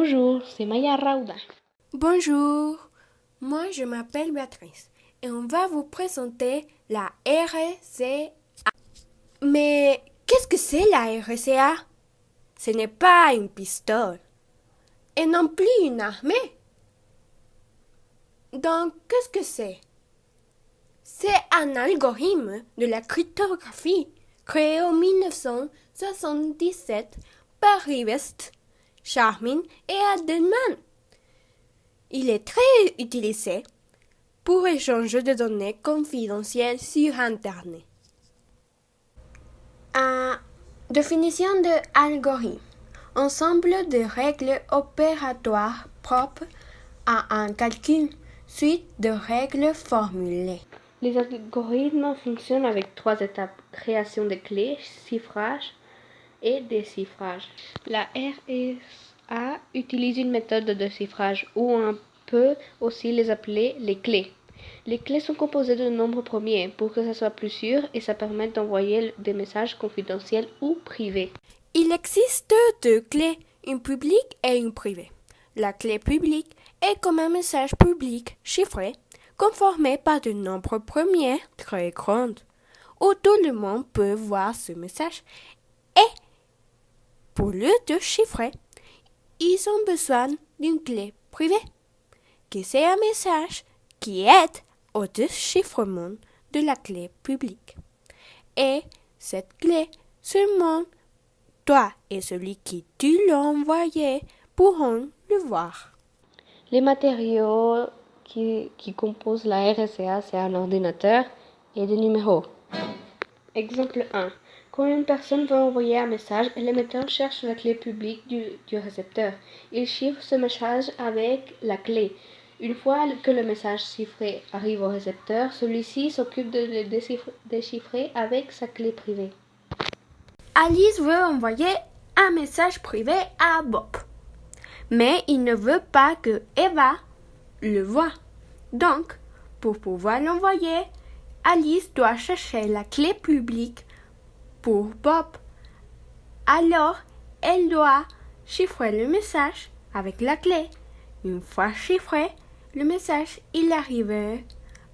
Bonjour, c'est Maya Rauda. Bonjour, moi je m'appelle Béatrice et on va vous présenter la RCA. Mais qu'est-ce que c'est la RCA? Ce n'est pas une pistole et non plus une armée. Donc qu'est-ce que c'est? C'est un algorithme de la cryptographie créé en 1977 par Rivest, Charmin et Adelman. Il est très utilisé pour échanger des données confidentielles sur Internet. Définition de algorithme. Ensemble de règles opératoires propres à un calcul, suite de règles formulées. Les algorithmes fonctionnent avec 3 étapes: création de clés, chiffrage et déchiffrage. La RSA utilise une méthode de déchiffrage où on peut aussi les appeler les clés. Les clés sont composées de nombres premiers pour que ça soit plus sûr et ça permet d'envoyer des messages confidentiels ou privés. Il existe deux clés, une publique et une privée. La clé publique est comme un message public chiffré, conformé par de nombres premiers très grands, où tout le monde peut voir ce message. Et pour le déchiffrer, ils ont besoin d'une clé privée, que c'est un message qui aide au déchiffrement de la clé publique. Et cette clé, seulement toi et celui qui tu l'as envoyé pourront le voir. Les matériaux qui composent la RSA, c'est un ordinateur et des numéros. Exemple 1. Quand une personne veut envoyer un message, l'émetteur cherche la clé publique du récepteur. Il chiffre ce message avec la clé. Une fois que le message chiffré arrive au récepteur, celui-ci s'occupe de le déchiffrer avec sa clé privée. Alice veut envoyer un message privé à Bob, mais il ne veut pas que Eva le voie. Donc, pour pouvoir l'envoyer, Alice doit chercher la clé publique pour Bob. Alors, elle doit chiffrer le message avec la clé. Une fois chiffré, le message il arrive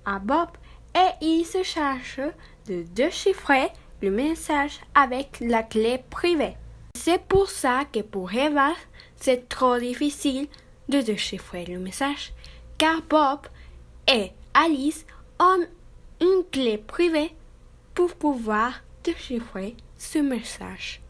à Bob et il se charge de déchiffrer le message avec la clé privée. C'est pour ça que pour Eva, c'est trop difficile de déchiffrer le message, car Bob et Alice ont une clé privée pour pouvoir déchiffrer ce message.